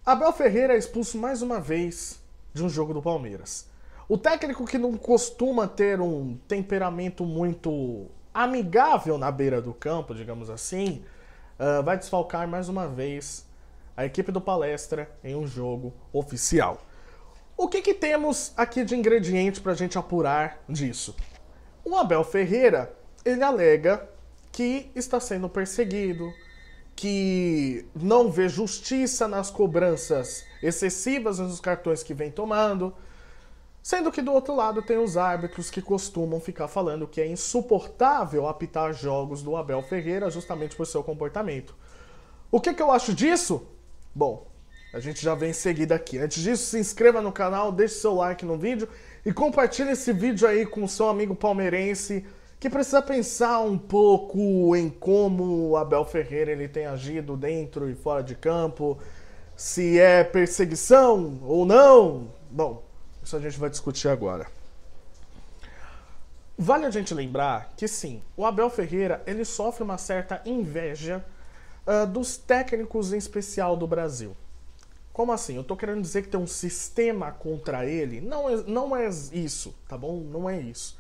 Abel Ferreira é expulso mais uma vez de um jogo do Palmeiras. O técnico que não costuma ter um temperamento muito amigável na beira do campo, digamos assim, vai desfalcar mais uma vez a equipe do Palestra em um jogo oficial. O que temos aqui de ingrediente para a gente apurar disso? O Abel Ferreira, ele alega que está sendo perseguido, que não vê justiça nas cobranças excessivas nos cartões que vem tomando, sendo que do outro lado tem os árbitros que costumam ficar falando que é insuportável apitar jogos do Abel Ferreira justamente por seu comportamento. O que eu acho disso? Bom, a gente já vem em seguida aqui. Antes disso, se inscreva no canal, deixe seu like no vídeo e compartilhe esse vídeo aí com o seu amigo palmeirense que precisa pensar um pouco em como o Abel Ferreira ele tem agido dentro e fora de campo, se é perseguição ou não. Bom, isso a gente vai discutir agora. Vale a gente lembrar que sim, o Abel Ferreira ele sofre uma certa inveja dos técnicos em especial do Brasil. Como assim? Eu tô querendo dizer que tem um sistema contra ele? Não é isso, tá bom? Não é isso.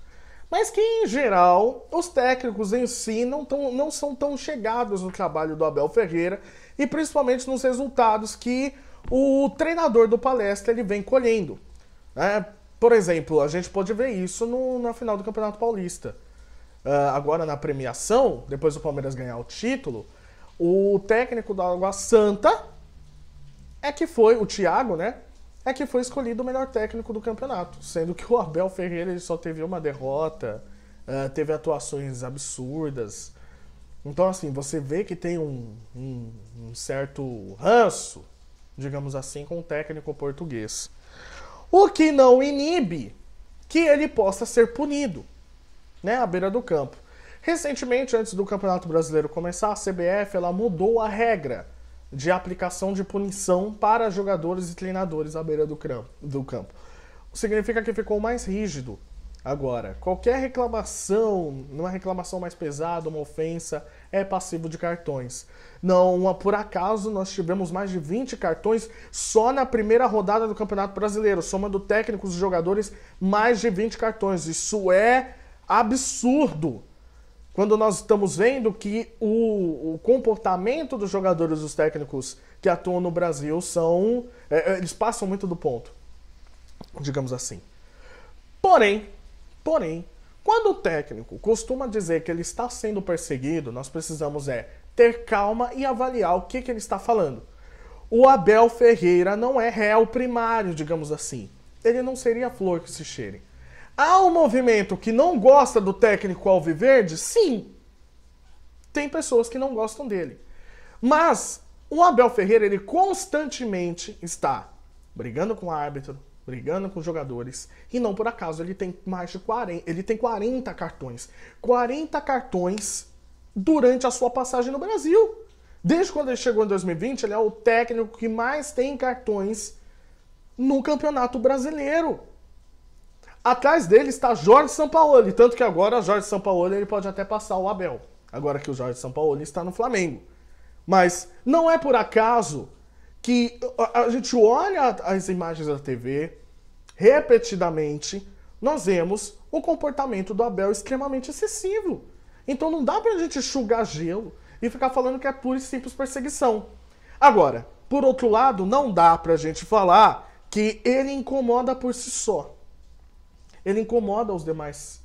Mas que, em geral, os técnicos em si não são tão chegados no trabalho do Abel Ferreira e principalmente nos resultados que o treinador do Palestra ele vem colhendo. Por exemplo, a gente pode ver isso na final do Campeonato Paulista. Agora na premiação, depois do Palmeiras ganhar o título, o técnico da Água Santa o Thiago, né? É que foi escolhido o melhor técnico do campeonato, sendo que o Abel Ferreira ele só teve uma derrota, teve atuações absurdas. Então, assim, você vê que tem um certo ranço, digamos assim, com o técnico português. O que não inibe que ele possa ser punido, né, à beira do campo. Recentemente, antes do Campeonato Brasileiro começar, a CBF ela mudou a regra de aplicação de punição para jogadores e treinadores à beira do campo. Significa que ficou mais rígido. Agora, qualquer reclamação, uma reclamação mais pesada, uma ofensa, é passivo de cartões. Não, por acaso, nós tivemos mais de 20 cartões só na primeira rodada do Campeonato Brasileiro, somando técnicos e jogadores, mais de 20 cartões. Isso é absurdo. Quando nós estamos vendo que o comportamento dos jogadores e dos técnicos que atuam no Brasil eles passam muito do ponto, digamos assim. Porém, quando o técnico costuma dizer que ele está sendo perseguido, nós precisamos ter calma e avaliar o que ele está falando. O Abel Ferreira não é réu primário, digamos assim. Ele não seria flor que se cheire. Há um movimento que não gosta do técnico alviverde? Sim. Tem pessoas que não gostam dele. Mas o Abel Ferreira, ele constantemente está brigando com o árbitro, brigando com os jogadores, e não por acaso ele tem mais de 40, ele tem 40 cartões. 40 cartões durante a sua passagem no Brasil. Desde quando ele chegou em 2020, ele é o técnico que mais tem cartões no Campeonato Brasileiro. Atrás dele está Jorge Sampaoli, tanto que agora Jorge Sampaoli ele pode até passar o Abel, agora que o Jorge Sampaoli está no Flamengo. Mas não é por acaso que a gente olha as imagens da TV, repetidamente, nós vemos o comportamento do Abel extremamente excessivo. Então não dá pra gente enxugar gelo e ficar falando que é pura e simples perseguição. Agora, por outro lado, não dá pra gente falar que ele incomoda por si só. Ele incomoda os demais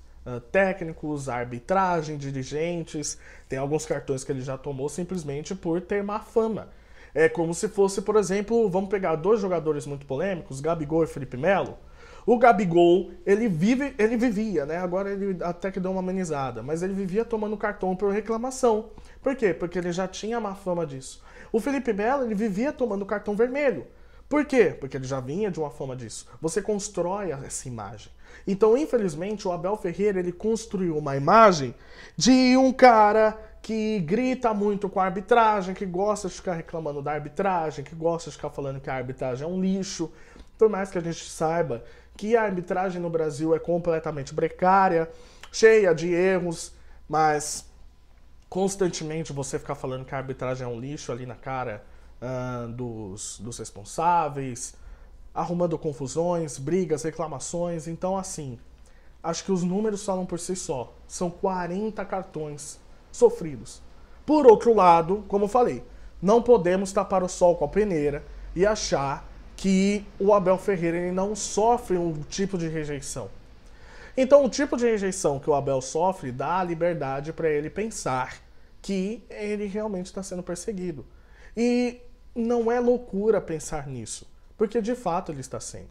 técnicos, a arbitragem, dirigentes. Tem alguns cartões que ele já tomou simplesmente por ter má fama. É como se fosse, por exemplo, vamos pegar dois jogadores muito polêmicos, Gabigol e Felipe Melo. O Gabigol, ele vivia, né? Agora ele até que deu uma amenizada, mas ele vivia tomando cartão por reclamação. Por quê? Porque ele já tinha má fama disso. O Felipe Melo, ele vivia tomando cartão vermelho. Por quê? Porque ele já vinha de uma fama disso. Você constrói essa imagem. Então, infelizmente, o Abel Ferreira ele construiu uma imagem de um cara que grita muito com a arbitragem, que gosta de ficar reclamando da arbitragem, que gosta de ficar falando que a arbitragem é um lixo. Por mais que a gente saiba que a arbitragem no Brasil é completamente precária, cheia de erros, mas constantemente você ficar falando que a arbitragem é um lixo ali na cara dos responsáveis, arrumando confusões, brigas, reclamações. Então, assim, acho que os números falam por si só. São 40 cartões sofridos. Por outro lado, como eu falei, não podemos tapar o sol com a peneira e achar que o Abel Ferreira ele não sofre um tipo de rejeição. Então, o tipo de rejeição que o Abel sofre dá a liberdade para ele pensar que ele realmente está sendo perseguido. E não é loucura pensar nisso, porque de fato ele está sendo.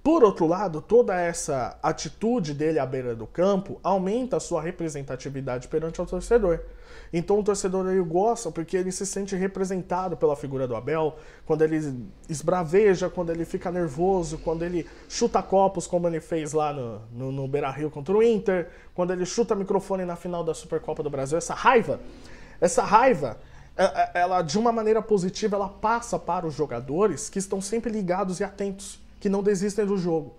Por outro lado, toda essa atitude dele à beira do campo aumenta a sua representatividade perante o torcedor. Então o torcedor ele gosta porque ele se sente representado pela figura do Abel, quando ele esbraveja, quando ele fica nervoso, quando ele chuta copos, como ele fez lá no Beira-Rio contra o Inter, quando ele chuta microfone na final da Supercopa do Brasil. Essa raiva, ela de uma maneira positiva, ela passa para os jogadores que estão sempre ligados e atentos, que não desistem do jogo.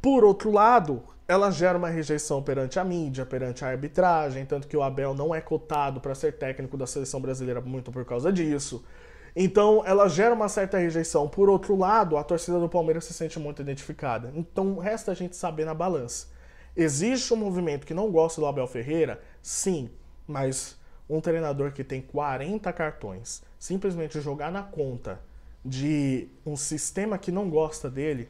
Por outro lado, ela gera uma rejeição perante a mídia, perante a arbitragem, tanto que o Abel não é cotado para ser técnico da seleção brasileira muito por causa disso. Então, ela gera uma certa rejeição. Por outro lado, a torcida do Palmeiras se sente muito identificada. Então, resta a gente saber na balança. Existe um movimento que não gosta do Abel Ferreira? Sim, mas um treinador que tem 40 cartões, simplesmente jogar na conta de um sistema que não gosta dele,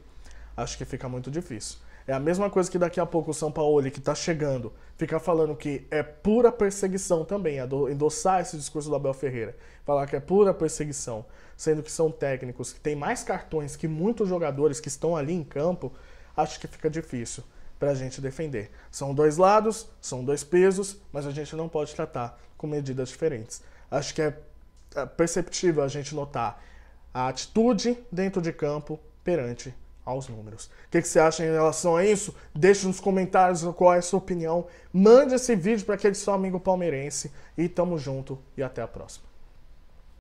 acho que fica muito difícil. É a mesma coisa que daqui a pouco o São Paulo, que tá chegando, fica falando que é pura perseguição também, endossar esse discurso do Abel Ferreira, falar que é pura perseguição, sendo que são técnicos que têm mais cartões que muitos jogadores que estão ali em campo, acho que fica difícil pra gente defender. São dois lados, são dois pesos, mas a gente não pode tratar com medidas diferentes. Acho que é perceptível a gente notar a atitude dentro de campo perante aos números. O que você acha em relação a isso? Deixe nos comentários qual é a sua opinião. Mande esse vídeo para aquele seu amigo palmeirense. E tamo junto e até a próxima.